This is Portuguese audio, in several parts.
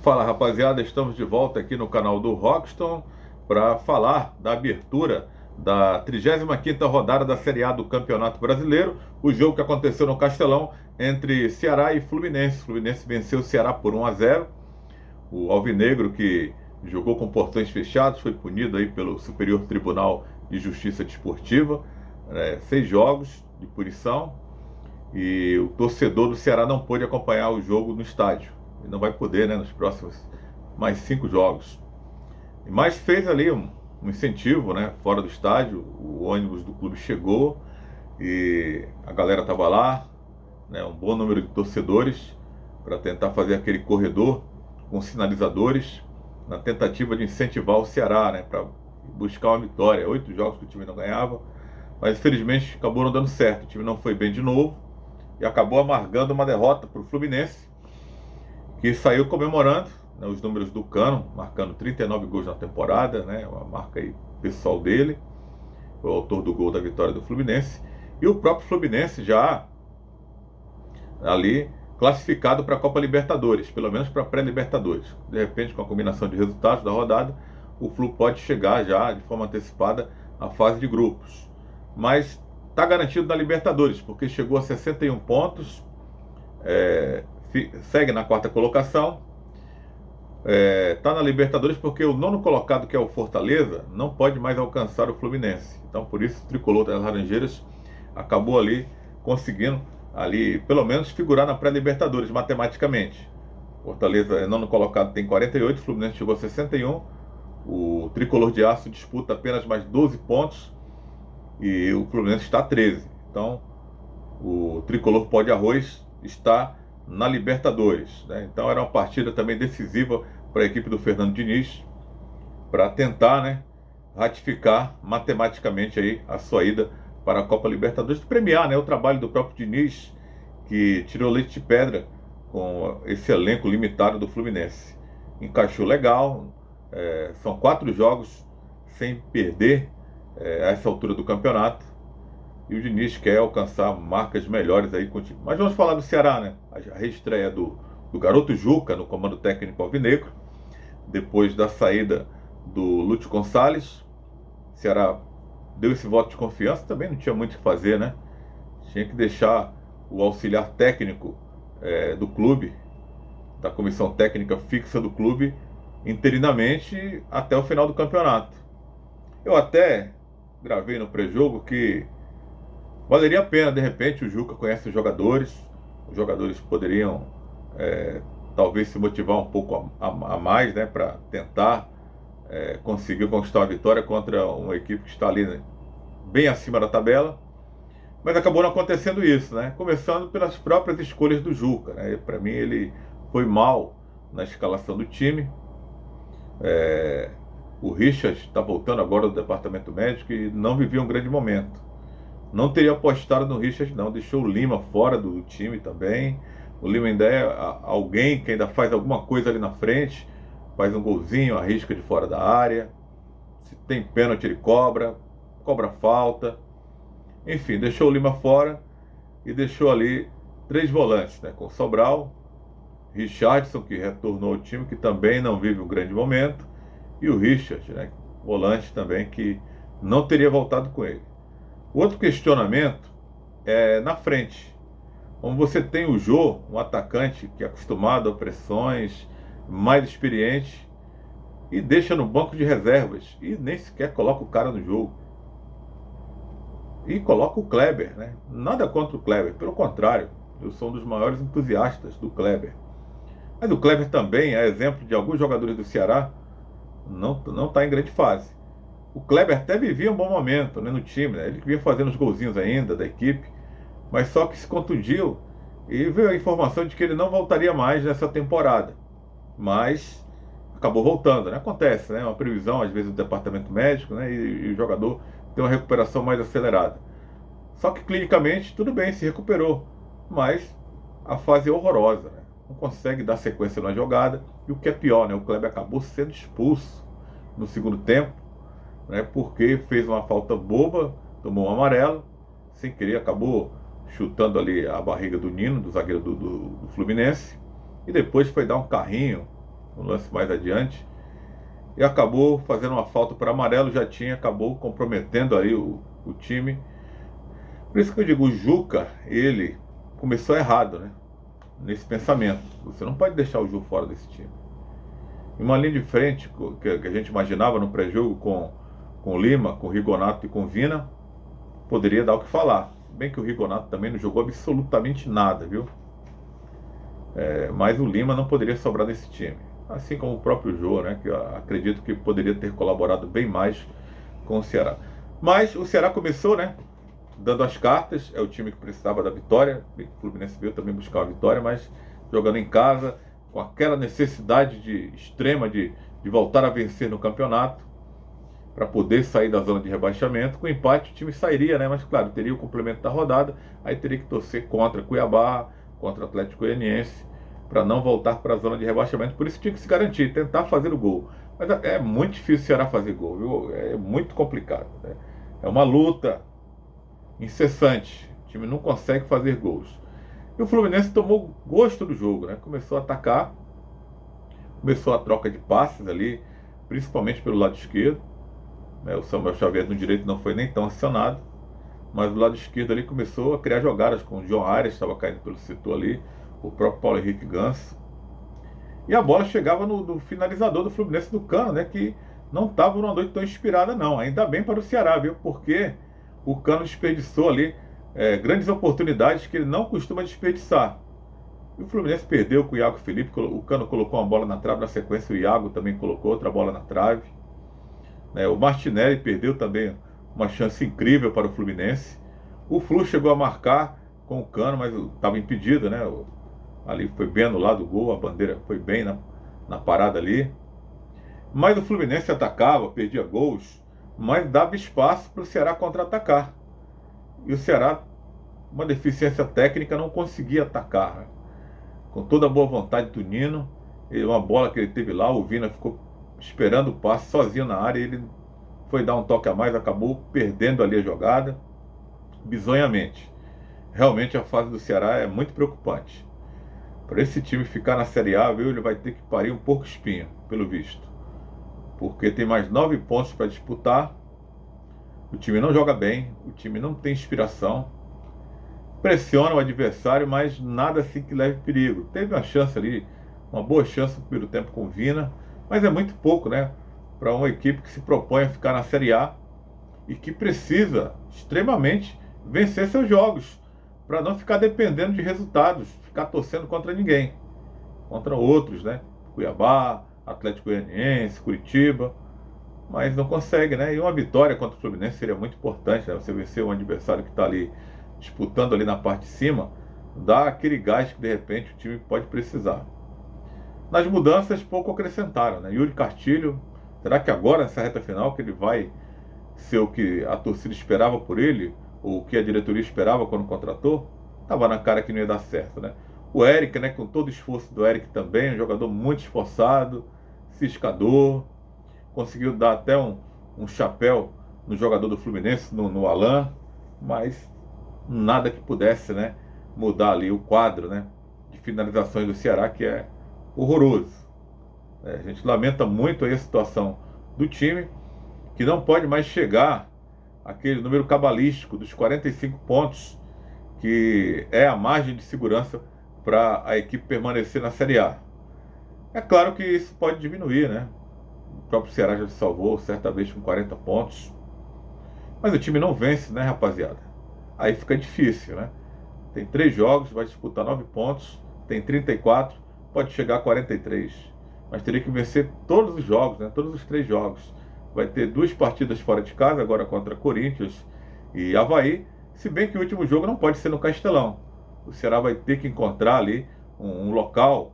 Fala rapaziada, estamos de volta aqui no canal do Rockston para falar da abertura da 35ª rodada da Série A do Campeonato Brasileiro, o jogo que aconteceu no Castelão entre Ceará e Fluminense. O Fluminense venceu o Ceará por 1-0. O Alvinegro, que jogou com portões fechados, foi punido aí pelo Superior Tribunal de Justiça Desportiva, 6 jogos de punição, e o torcedor do Ceará não pôde acompanhar o jogo no estádio. E não vai poder, né, nos próximos mais 5 jogos. Mas fez ali um incentivo, né, fora do estádio. O ônibus do clube chegou e a galera estava lá, né, um bom número de torcedores, para tentar fazer aquele corredor com sinalizadores, na tentativa de incentivar o Ceará, né, para buscar uma vitória. 8 jogos que o time não ganhava, mas infelizmente acabou não dando certo. O time não foi bem de novo e acabou amargando uma derrota para o Fluminense, que saiu comemorando, né, os números do Cano, marcando 39 gols na temporada, né, uma marca aí pessoal dele, o autor do gol da vitória do Fluminense, e o próprio Fluminense já ali classificado para a Copa Libertadores, pelo menos para a pré-Libertadores. De repente, com a combinação de resultados da rodada, o Flu pode chegar já de forma antecipada à fase de grupos. Mas está garantido na Libertadores, porque chegou a 61 pontos, segue na 4ª colocação, está na Libertadores porque o 9º colocado, que é o Fortaleza, não pode mais alcançar o Fluminense. Então, por isso, o tricolor das Laranjeiras acabou ali conseguindo, ali, pelo menos, figurar na pré-Libertadores, matematicamente. Fortaleza é 9º colocado, tem 48, o Fluminense chegou a 61. O tricolor de aço disputa apenas mais 12 pontos e o Fluminense está a 13. Então, o tricolor pó de arroz está na Libertadores, né? Então era uma partida também decisiva para a equipe do Fernando Diniz, para tentar, né, ratificar matematicamente aí a sua ida para a Copa Libertadores, premiar, né, o trabalho do próprio Diniz, que tirou leite de pedra com esse elenco limitado do Fluminense. Encaixou legal, são 4 jogos sem perder a essa altura do campeonato. E o Diniz quer alcançar marcas melhores aí com o time. Mas vamos falar do Ceará, né? A reestreia do garoto Juca no comando técnico alvinegro, depois da saída do Lúcio Gonçalves. O Ceará deu esse voto de confiança, também não tinha muito o que fazer, né? Tinha que deixar o auxiliar técnico do clube, da comissão técnica fixa do clube, interinamente até o final do campeonato. Eu até gravei no pré-jogo que valeria a pena, de repente, o Juca conhece os jogadores poderiam talvez se motivar um pouco a mais, né, para tentar conseguir conquistar uma vitória contra uma equipe que está ali, né, bem acima da tabela. Mas acabou não acontecendo isso, né? Começando pelas próprias escolhas do Juca, né? Para mim ele foi mal na escalação do time. O Richard está voltando agora do departamento médico e não vivia um grande momento. Não teria apostado no Richard, não. Deixou o Lima fora do time também. O Lima ainda é alguém que ainda faz alguma coisa ali na frente, faz um golzinho, arrisca de fora da área. Se tem pênalti, ele cobra falta. Enfim, deixou o Lima fora e deixou ali 3 volantes, né? Com Sobral, Richardson, que retornou ao time, que também não vive um grande momento, e o Richard, né? Volante também, que não teria voltado com ele. O outro questionamento é na frente. Como você tem o Jô, um atacante que é acostumado a pressões, mais experiente, e deixa no banco de reservas, e nem sequer coloca o cara no jogo. E coloca o Kleber, né? Nada contra o Kleber, pelo contrário, eu sou um dos maiores entusiastas do Kleber. Mas o Kleber também é exemplo de alguns jogadores do Ceará, não está em grande fase. O Kleber até vivia um bom momento, né, no time, né? Ele vinha fazendo os golzinhos ainda da equipe, mas só que se contundiu e veio a informação de que ele não voltaria mais nessa temporada. Mas acabou voltando, né? Acontece, né? Uma previsão às vezes do departamento médico, né? E o jogador tem uma recuperação mais acelerada. Só que clinicamente tudo bem, se recuperou, mas a fase é horrorosa, né? Não consegue dar sequência na jogada, e o que é pior, né? O Kleber acabou sendo expulso no segundo tempo, né, porque fez uma falta boba, tomou um amarelo, sem querer, acabou chutando ali a barriga do Nino, do zagueiro do Fluminense, e depois foi dar um carrinho, um lance mais adiante, e acabou fazendo uma falta para amarelo, acabou comprometendo aí o time. Por isso que eu digo, o Juca, ele começou errado, né? Nesse pensamento. Você não pode deixar o Ju fora desse time. Em uma linha de frente que a gente imaginava no pré-jogo com o Lima, com o Rigonato e com o Vina, poderia dar o que falar. Bem que o Rigonato também não jogou absolutamente nada, viu? Mas o Lima não poderia sobrar nesse time. Assim como o próprio Jô, né? Que eu acredito que poderia ter colaborado bem mais com o Ceará. Mas o Ceará começou, né? Dando as cartas, é o time que precisava da vitória. O Fluminense veio também buscar a vitória, mas jogando em casa, com aquela necessidade extrema de voltar a vencer no campeonato, para poder sair da zona de rebaixamento. Com empate o time sairia, né? Mas claro, teria o complemento da rodada, aí teria que torcer contra Cuiabá, contra Atlético Goianiense, para não voltar para a zona de rebaixamento. Por isso tinha que se garantir, tentar fazer o gol. Mas é muito difícil o Ceará fazer gol, viu? É muito complicado, né? É uma luta incessante. O time não consegue fazer gols. E o Fluminense tomou gosto do jogo, né? Começou a atacar, começou a troca de passes ali, principalmente pelo lado esquerdo. O Samuel Xavier no direito não foi nem tão acionado, mas do lado esquerdo ali começou a criar jogadas com o João Arias, estava caindo pelo setor ali, o próprio Paulo Henrique Ganso. E a bola chegava no finalizador do Fluminense, do Cano, né? Que não estava numa noite tão inspirada, não. Ainda bem para o Ceará, viu? Porque o Cano desperdiçou ali grandes oportunidades que ele não costuma desperdiçar. E o Fluminense perdeu com o Iago Felipe, o Cano colocou uma bola na trave, na sequência o Iago também colocou outra bola na trave. O Martinelli perdeu também uma chance incrível para o Fluminense. O Flu chegou a marcar com o Cano, mas estava impedido, né? Ali foi bem anulado o gol, a bandeira foi bem na parada ali. Mas o Fluminense atacava, perdia gols, mas dava espaço para o Ceará contra-atacar. E o Ceará, uma deficiência técnica, não conseguia atacar, né? Com toda a boa vontade do Nino, uma bola que ele teve lá, o Vina ficou esperando o passe sozinho na área, ele foi dar um toque a mais, acabou perdendo ali a jogada, bizonhamente. Realmente a fase do Ceará é muito preocupante. Para esse time ficar na Série A, viu, ele vai ter que parir um pouco espinho, pelo visto. Porque tem mais 9 pontos para disputar, o time não joga bem, o time não tem inspiração, pressiona o adversário, mas nada assim que leve perigo. Teve uma chance ali, uma boa chance no primeiro tempo com o Vina, mas é muito pouco, né? Para uma equipe que se propõe a ficar na Série A e que precisa extremamente vencer seus jogos, para não ficar dependendo de resultados, ficar torcendo contra ninguém, contra outros, né? Cuiabá, Atlético Goianiense, Curitiba, mas não consegue, né? E uma vitória contra o Fluminense seria muito importante, né? Você vencer um adversário que está ali disputando ali na parte de cima, dá aquele gás que de repente o time pode precisar. Nas mudanças pouco acrescentaram, né? Yuri Castilho, será que agora nessa reta final que ele vai ser o que a torcida esperava por ele, ou o que a diretoria esperava quando contratou? Tava na cara que não ia dar certo, né? O Eric, né, com todo o esforço do Eric também, um jogador muito esforçado, ciscador, conseguiu dar até um chapéu no jogador do Fluminense, no Alan, mas nada que pudesse, né, mudar ali o quadro, né, de finalizações do Ceará, que é horroroso. A gente lamenta muito aí a situação do time, que não pode mais chegar àquele número cabalístico dos 45 pontos, que é a margem de segurança para a equipe permanecer na Série A. É claro que isso pode diminuir, né? O próprio Ceará já se salvou certa vez com 40 pontos. Mas o time não vence, né, rapaziada? Aí fica difícil, né? Tem 3 jogos, vai disputar 9 pontos, tem 34, pode chegar a 43. Mas teria que vencer todos os jogos, né? Todos os 3 jogos. Vai ter 2 partidas fora de casa, agora contra Corinthians e Avaí. Se bem que o último jogo não pode ser no Castelão. O Ceará vai ter que encontrar ali um local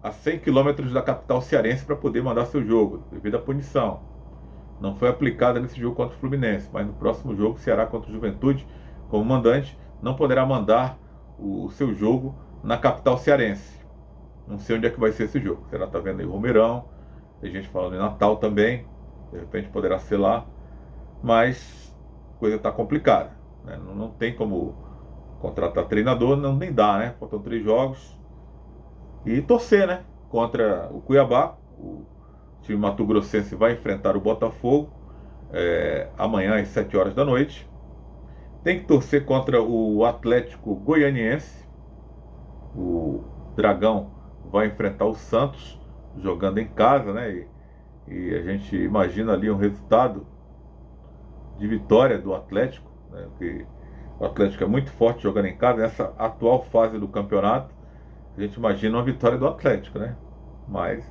a 100 quilômetros da capital cearense para poder mandar seu jogo, devido à punição. Não foi aplicada nesse jogo contra o Fluminense, mas no próximo jogo, Ceará contra o Juventude, como mandante, não poderá mandar o seu jogo na capital cearense. Não sei onde é que vai ser esse jogo. O Ceará está vendo aí o Romeirão, tem gente falando em Natal também, de repente poderá ser lá, mas a coisa está complicada, né? Não tem como contratar treinador, nem dá, né? Faltam 3 jogos. E torcer, né? Contra o Cuiabá, O time mato-grossense vai enfrentar o Botafogo amanhã às 7 horas da noite. Tem que torcer contra o Atlético Goianiense. O Dragão vai enfrentar o Santos, jogando em casa, né? E a gente imagina ali um resultado de vitória do Atlético, né? Porque o Atlético é muito forte jogando em casa. Nessa atual fase do campeonato, a gente imagina uma vitória do Atlético, né? Mas,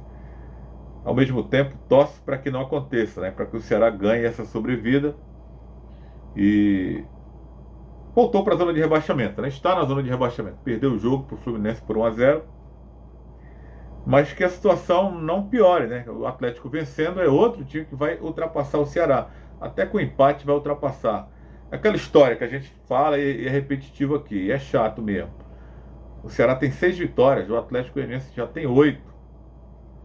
ao mesmo tempo, torce para que não aconteça, né? Para que o Ceará ganhe essa sobrevida e voltou para a zona de rebaixamento, né? Está na zona de rebaixamento. Perdeu o jogo para o Fluminense por 1-0. Mas que a situação não piore, né? O Atlético vencendo é outro time que vai ultrapassar o Ceará. Até com o empate vai ultrapassar. Aquela história que a gente fala e é repetitivo aqui, e é chato mesmo. O Ceará tem 6 vitórias, o Atlético Goianiense já tem 8.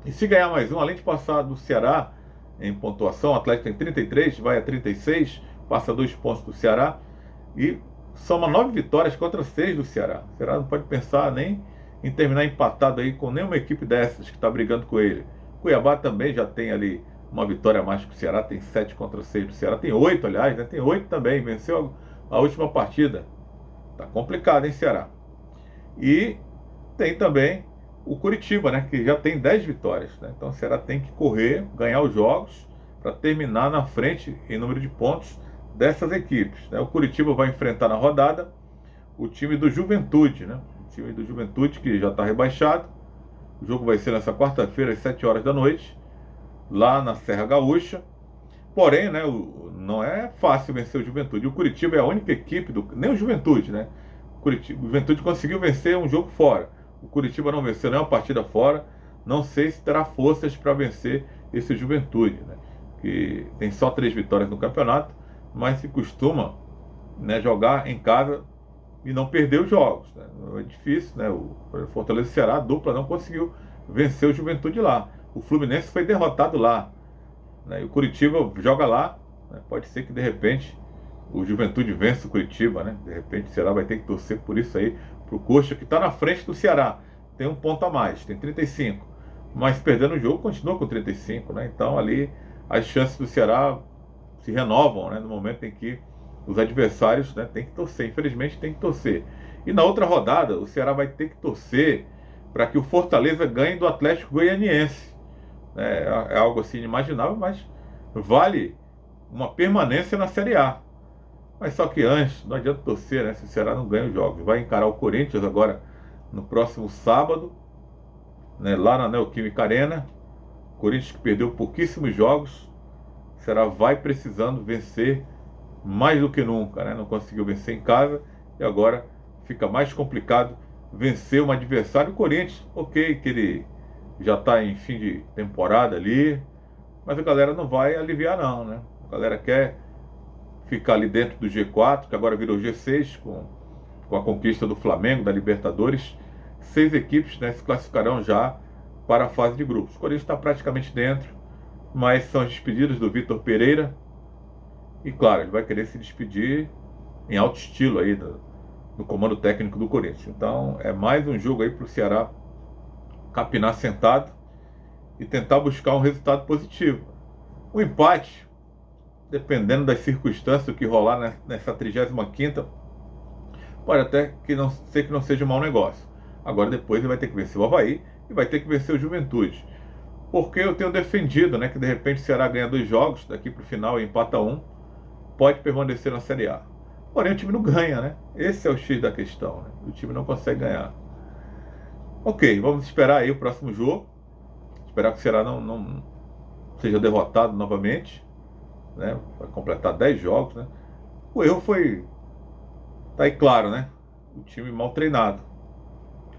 E se ganhar mais um, além de passar do Ceará em pontuação, o Atlético tem 33, vai a 36, passa 2 pontos do Ceará e soma 9 vitórias contra 6 do Ceará. O Ceará não pode pensar nem em terminar empatado aí com nenhuma equipe dessas que está brigando com ele. Cuiabá também já tem ali uma vitória a mais que o Ceará, tem 7 contra 6 do Ceará, tem 8, aliás, né? Tem 8 também, venceu a última partida. Tá complicado, hein, Ceará? E tem também o Curitiba, né, que já tem 10 vitórias, né? Então o Ceará tem que correr, ganhar os jogos para terminar na frente em número de pontos dessas equipes, né? O Curitiba vai enfrentar na rodada o time do Juventude, né? O time do Juventude que já está rebaixado. O jogo vai ser nessa quarta-feira às 7 horas da noite, lá na Serra Gaúcha. Porém, né, não é fácil vencer o Juventude. O Curitiba é a única equipe nem o Juventude, né? O Juventude conseguiu vencer um jogo fora. O Curitiba não venceu nenhuma partida fora. Não sei se terá forças para vencer esse Juventude, né? Que tem só 3 vitórias no campeonato, mas se costuma, né, jogar em casa e não perder os jogos, né? É difícil, né? O Fortaleza e Ceará, a dupla não conseguiu vencer o Juventude lá. O Fluminense foi derrotado lá, né? E o Curitiba joga lá, né? Pode ser que de repente o Juventude vença o Curitiba, né? De repente o Ceará vai ter que torcer por isso aí, pro Coxa, que está na frente do Ceará. Tem um ponto a mais, tem 35. Mas perdendo o jogo, continua com 35, né? Então ali as chances do Ceará se renovam, né? No momento em que os adversários, né, tem que torcer. Infelizmente tem que torcer. E na outra rodada, o Ceará vai ter que torcer para que o Fortaleza ganhe do Atlético Goianiense. É algo assim inimaginável, mas vale uma permanência na Série A. Mas só que antes, não adianta torcer, né, se o Ceará não ganha os jogos. Vai encarar o Corinthians agora no próximo sábado, né, lá na Neoquímica Arena. O Corinthians que perdeu pouquíssimos jogos. O Ceará vai precisando vencer mais do que nunca, né? Não conseguiu vencer em casa e agora fica mais complicado vencer um adversário. O Corinthians, ok, que ele já está em fim de temporada ali, mas a galera não vai aliviar não, né? A galera quer ficar ali dentro do G4, que agora virou G6 com a conquista do Flamengo, da Libertadores. 6 equipes, né, se classificarão já para a fase de grupos. O Corinthians está praticamente dentro, mas são as despedidas do Vitor Pereira. E claro, ele vai querer se despedir em alto estilo aí do comando técnico do Corinthians. Então é mais um jogo aí para o Ceará capinar sentado e tentar buscar um resultado positivo. O empate, dependendo das circunstâncias, do que rolar nessa 35ª, pode até que não seja um mau negócio. Agora depois ele vai ter que vencer o Avaí e vai ter que vencer o Juventude. Porque eu tenho defendido, né, que de repente o Ceará ganha 2 jogos, daqui para o final e empata 1, pode permanecer na Série A. Porém, o time não ganha, né? Esse é o X da questão, né? O time não consegue ganhar. Ok, vamos esperar aí o próximo jogo. Esperar que o Ceará não seja derrotado novamente, né? Vai completar 10 jogos, né? O erro foi... tá aí claro, né? O time mal treinado.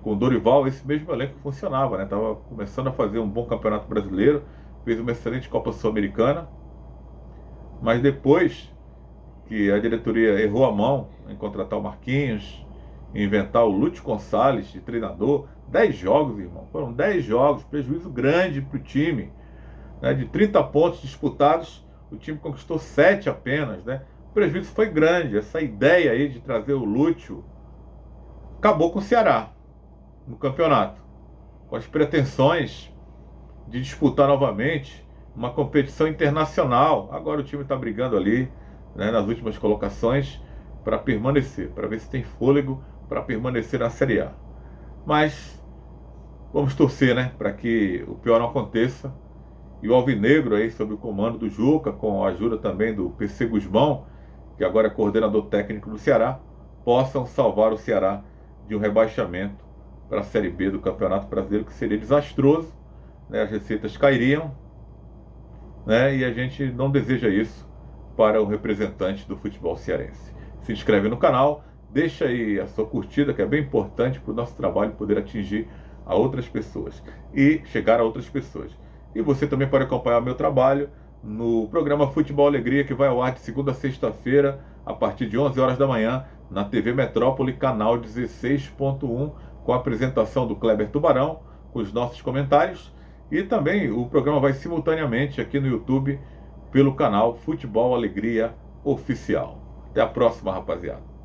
Com o Dorival, esse mesmo elenco funcionava, né? Tava começando a fazer um bom campeonato brasileiro, fez uma excelente Copa Sul-Americana, mas depois que a diretoria errou a mão em contratar o Marquinhos, em inventar o Lúcio Gonçalves de treinador. 10 jogos, irmão. Foram 10 jogos, prejuízo grande para o time, né? De 30 pontos disputados, o time conquistou 7 apenas, né? O prejuízo foi grande. Essa ideia aí de trazer o Lúcio acabou com o Ceará no campeonato, com as pretensões de disputar novamente uma competição internacional. Agora o time está brigando ali, né, nas últimas colocações para permanecer, para ver se tem fôlego para permanecer na Série A. Mas vamos torcer, né, para que o pior não aconteça. E o Alvinegro aí, sob o comando do Juca, com a ajuda também do PC Guzmão, que agora é coordenador técnico do Ceará, possam salvar o Ceará de um rebaixamento para a Série B do Campeonato Brasileiro, que seria desastroso, né? As receitas cairiam, né? E a gente não deseja isso para o representante do futebol cearense. Se inscreve no canal, deixa aí a sua curtida, que é bem importante para o nosso trabalho poder atingir a outras pessoas e chegar a outras pessoas. E você também pode acompanhar o meu trabalho no programa Futebol Alegria, que vai ao ar de segunda a sexta-feira, a partir de 11 horas da manhã, na TV Metrópole, canal 16.1, com a apresentação do Kleber Tubarão, com os nossos comentários. E também o programa vai simultaneamente aqui no YouTube, pelo canal Futebol Alegria Oficial. Até a próxima, rapaziada.